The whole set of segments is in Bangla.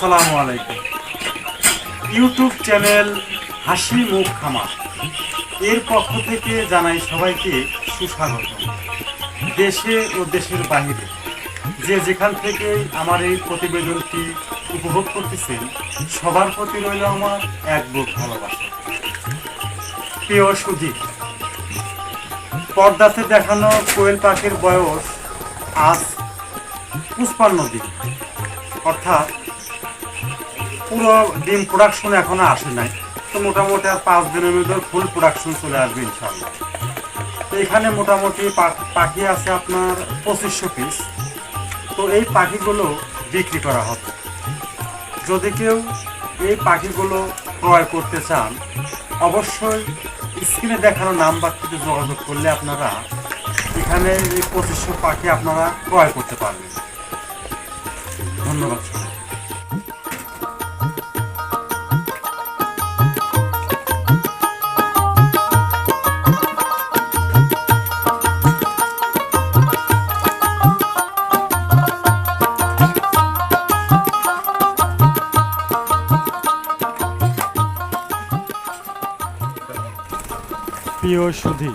আসসালামু আলাইকুম। ইউটিউব চ্যানেল হাসি মুখ খামার এর পক্ষ থেকে জানাই সবাইকে সুস্বাগত। দেশে ও দেশের বাহিরে যে যেখান থেকে আমার এই প্রতিবেদনটি উপভোগ করতেছেন সবার প্রতি রইল আমার এক বুক ভালোবাসা। প্রিয় সুধী, পর্দাতে দেখানো কোয়েল পাখির বয়স আজ 55 দিন, অর্থাৎ পুরো ডিম প্রোডাকশন এখনো আসে নাই। তো মোটামুটি আর 5 দিনের মধ্যে ফুল প্রোডাকশন চলে আসবে ইনশাল্লাহ। তো এখানে মোটামুটি পাখি আছে আপনার 2500 পিস। তো এই পাখিগুলো বিক্রি করা হবে। যদি কেউ এই পাখিগুলো ক্রয় করতে চান অবশ্যই স্ক্রিনে দেখানো নাম্বারটিতে যোগাযোগ করলে আপনারা এখানে এই 2500 পাখি আপনারা ক্রয় করতে পারবেন। ধন্যবাদ। প্রিয় সুধী,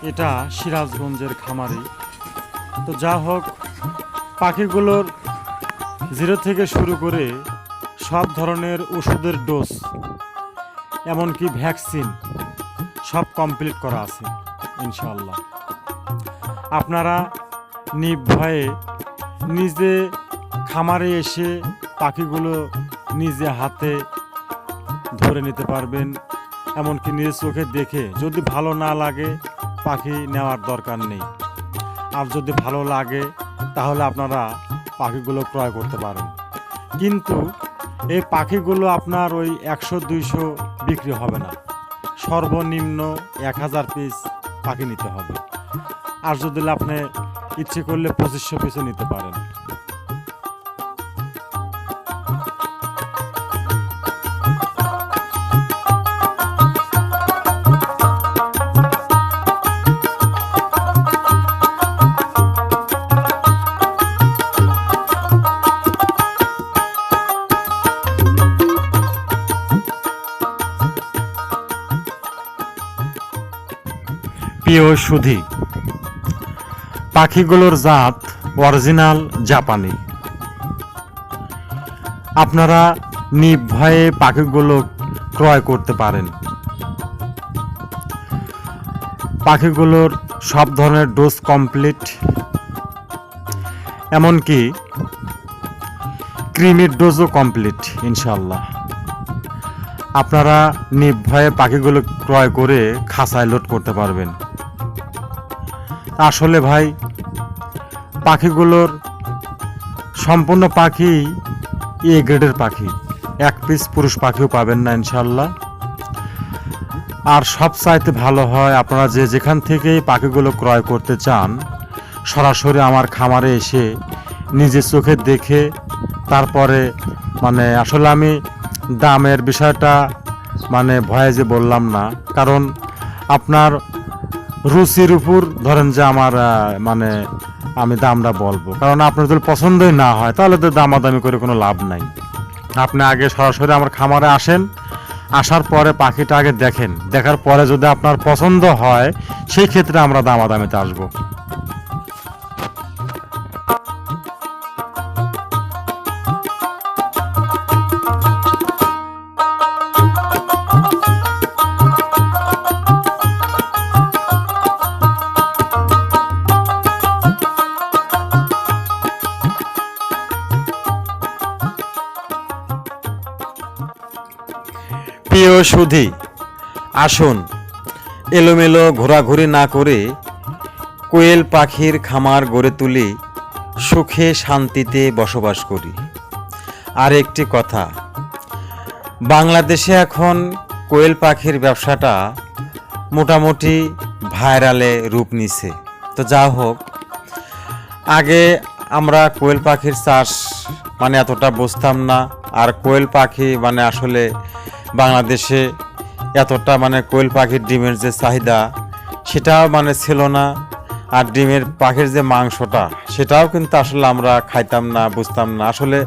এটা সিরাজগঞ্জের খামারি। তো যা হোক, পাখিগুলোর 0 থেকে শুরু করে সব ধরনের ওষুধের ডোজ এমনকি ভ্যাকসিন সব কমপ্লিট করা আছে ইনশাআল্লাহ। আপনারা নির্ভয়ে নিজে খামারে এসে পাখিগুলো নিজে হাতে ধরে নিতে পারবেন, এমনকি নিজের চোখে দেখে। যদি ভালো না লাগে পাখি নেওয়ার দরকার নেই, আর যদি ভালো লাগে তাহলে আপনারা পাখিগুলো ক্রয় করতে পারেন। কিন্তু এই পাখিগুলো আপনার ওই 100-200 বিক্রি হবে না, সর্বনিম্ন 1000 পিস পাখি নিতে হবে। আর যদি আপনি ইচ্ছে করলে 2500 পিসও নিতে পারেন। প্রিয় সুধী, পাখিগুলোর জাত অরিজিনাল জাপানি। আপনারা নির্ভয়ে পাখিগুলো ক্রয় করতে পারেন। পাখিগুলোর সব ধরনের ডোজ কমপ্লিট, এমনকি ক্রিমির ডোজও কমপ্লিট ইনশাল্লাহ। আপনারা নির্ভয়ে পাখিগুলো ক্রয় করে খাঁচায় লোড করতে পারবেন। আসলে ভাই, পাখিগুলোর সম্পূর্ণ পাখি এ গ্রেডের পাখি, এক পিস পুরুষ পাখিও পাবেন না ইনশাল্লাহ। আর সবচাইতে ভালো হয় আপনারা যে যেখান থেকে পাখিগুলো ক্রয় করতে চান সরাসরি আমার খামারে এসে নিজে চোখে দেখে তারপরে আসলে আমি দামের বিষয়টা ভয়ে যে বললাম না, কারণ আপনার রুচির উপর ধরেন যে আমার আমি দামটা বলবো, কারণ আপনার যদি পছন্দই না হয় তাহলে তো দামাদামি করে কোনো লাভ নাই। আপনি আগে সরাসরি আমার খামারে আসেন, আসার পরে পাখিটা আগে দেখেন, দেখার পরে যদি আপনার পছন্দ হয় সেই ক্ষেত্রে আমরা দামাদামিতে আসবো। প্রিয় সুধী, আসুন এলোমেলো ঘোরাঘুরি না করে কোয়েল পাখির খামার গড়ে তুলি, সুখে শান্তিতে বসবাস করি। আর একটি কথা, বাংলাদেশে এখন কোয়েল পাখির ব্যবসাটা মোটামুটি ভাইরালে রূপ নিছে। তো যা হোক, আগে আমরা কোয়েল পাখির চাষ এতটা বুঝতাম না। আর কোয়েল পাখি আসলে বাংলাদেশে এতটা কোয়েল পাখির ডিমের যে চাহিদা সেটাও ছিল না। আর ডিমের পাখির যে মাংসটা সেটাও কিন্তু আসলে আমরা খাইতাম না, বুঝতাম না। আসলে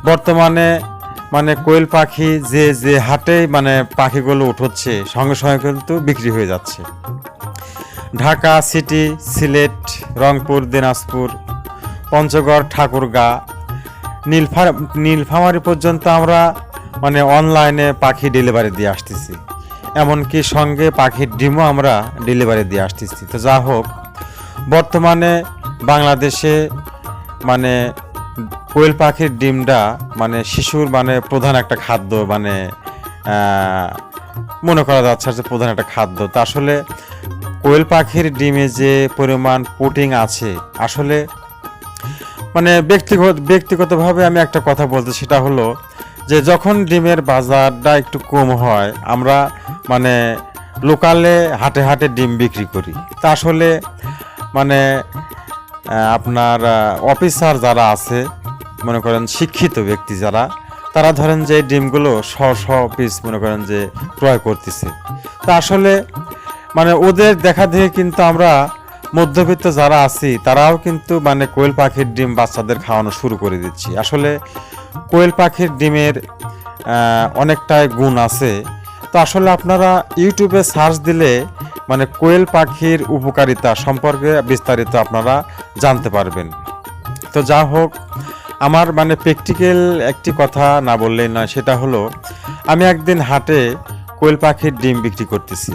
বর্তমানে মানে কোয়েল পাখি যে যে হাটে মানে পাখিগুলো উঠছে সঙ্গে সঙ্গে কিন্তু বিক্রি হয়ে যাচ্ছে। ঢাকা সিটি, সিলেট, রংপুর, দিনাজপুর, পঞ্চগড়, ঠাকুরগাঁ, নীলফামারী পর্যন্ত আমরা মানে অনলাইনে পাখি ডেলিভারি দিয়ে আসতেছি। এমনকি সঙ্গে পাখির ডিমও আমরা ডেলিভারি দিয়ে আসতেছি। তো যা হোক, বর্তমানে বাংলাদেশে মানে কোয়েল পাখির ডিমটা মানে শিশুর মানে প্রধান একটা খাদ্য, মানে মনে করা যাচ্ছে যে প্রধান একটা খাদ্য। তো আসলে কোয়েল পাখির ডিমে যে পরিমাণ প্রোটিন আছে, আসলে মানে ব্যক্তিগতভাবে আমি একটা কথা বলতে, সেটা হলো যে যখন ডিমের বাজারটা একটু কম হয়, আমরা মানে লোকালে হাটে হাটে ডিম বিক্রি করি। তা আসলে মানে আপনার অফিসার যারা আছে, মনে করেন শিক্ষিত ব্যক্তি যারা, তারা ধরেন যে এই ডিমগুলো শ পিস মনে করেন যে ক্রয় করতেছে। তা আসলে মানে ওদের দেখা দেখে কিন্তু আমরা মধ্যবিত্ত যারা আছি তারাও কিন্তু মানে কোয়েল পাখির ডিম বাচ্চাদের খাওয়ানো শুরু করে দিচ্ছি। আসলে কোয়েল পাখির ডিমের অনেকটাই গুণ আছে। তো আসলে আপনারা ইউটিউবে সার্চ দিলে মানে কোয়েল পাখির উপকারিতা সম্পর্কে বিস্তারিত আপনারা জানতে পারবেন। তো যা হোক, আমার মানে প্র্যাকটিক্যাল একটি কথা না বললেই নয়, সেটা হলো আমি একদিন হাটে কোয়েল পাখির ডিম বিক্রি করতেছি।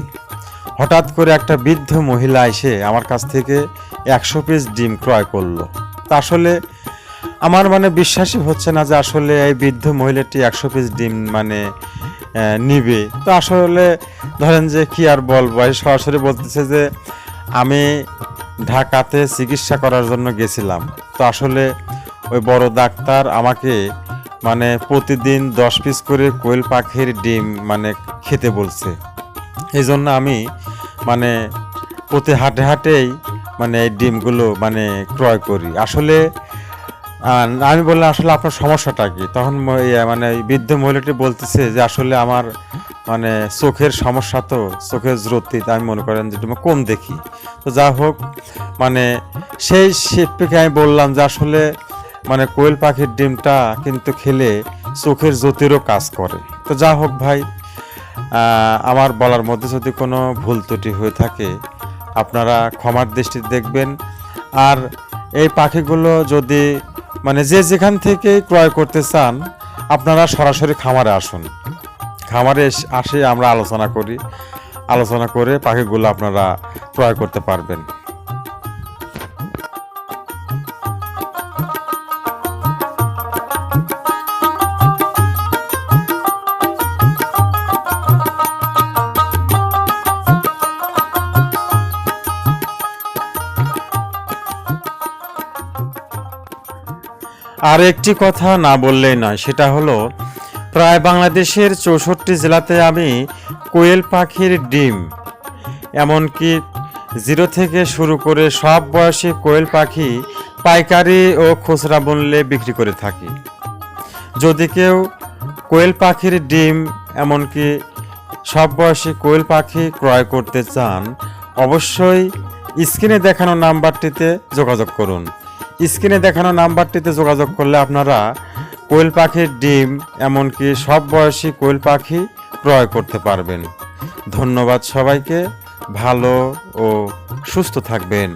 হঠাৎ করে একটা বৃদ্ধ মহিলা এসে আমার কাছ থেকে 100 পিস ডিম ক্রয় করলো। তা আসলে আমার মানে বিশ্বাসই হচ্ছে না যে আসলে এই বৃদ্ধ মহিলাটি 100 পিস ডিম মানে নিবে। তো আসলে ধরেন যে কি আর বলবো, সরাসরি বলতেছে যে আমি ঢাকাতে চিকিৎসা করার জন্য গেছিলাম। তো আসলে ওই বড় ডাক্তার আমাকে মানে প্রতিদিন 10 পিস করে কোয়েল পাখির ডিম মানে খেতে বলছে। এই জন্য আমি মানে প্রতি হাটে হাটেই মানে এই ডিমগুলো মানে ক্রয় করি। আসলে আমি বললাম আসলে আপনার সমস্যাটা কি? তখন মানে বৃদ্ধ মহিলাটি বলতেছে যে আসলে আমার মানে চোখের সমস্যা, তো চোখের জ্যোতি, আমি মনে করেন যে কম দেখি। তো যা হোক, মানে সেই শিল্পীকে আমি বললাম যে আসলে মানে কোয়েল পাখির ডিমটা কিন্তু খেলে চোখের জ্যোতিরও কাজ করে। তো যা হোক ভাই, আমার বলার মধ্যে যদি কোনো ভুল ত্রুটি হয়ে থাকে আপনারা ক্ষমার দৃষ্টিতে দেখবেন। আর এই পাখিগুলো যদি মানে যে যেখান থেকে ক্রয় করতে চান, আপনারা সরাসরি খামারে আসুন। খামারে আসে আমরা আলোচনা করে পাখিগুলো আপনারা ক্রয় করতে পারবেন। আর একটি কথা না বললেই নয়, সেটা হলো প্রায় বাংলাদেশের 64 জেলাতে আমি কোয়েল পাখির ডিম, এমনকি 0 থেকে শুরু করে সব বয়সী কোয়েল পাখি পাইকারি ও খুচরা মূল্যে বিক্রি করে থাকি। যদি কেউ কোয়েল পাখির ডিম এমনকি সব বয়সী কোয়েল পাখি ক্রয় করতে চান, অবশ্যই স্ক্রিনে দেখানো নাম্বারটিতে যোগাযোগ করুন। স্ক্রিনে দেখানো নাম্বারটিতে যোগাযোগ করলে আপনারা কোয়েল পাখির ডিম এমনকি সব বয়সী কোয়েল পাখি ক্রয় করতে পারবেন। ধন্যবাদ সবাইকে, ভালো ও সুস্থ থাকবেন।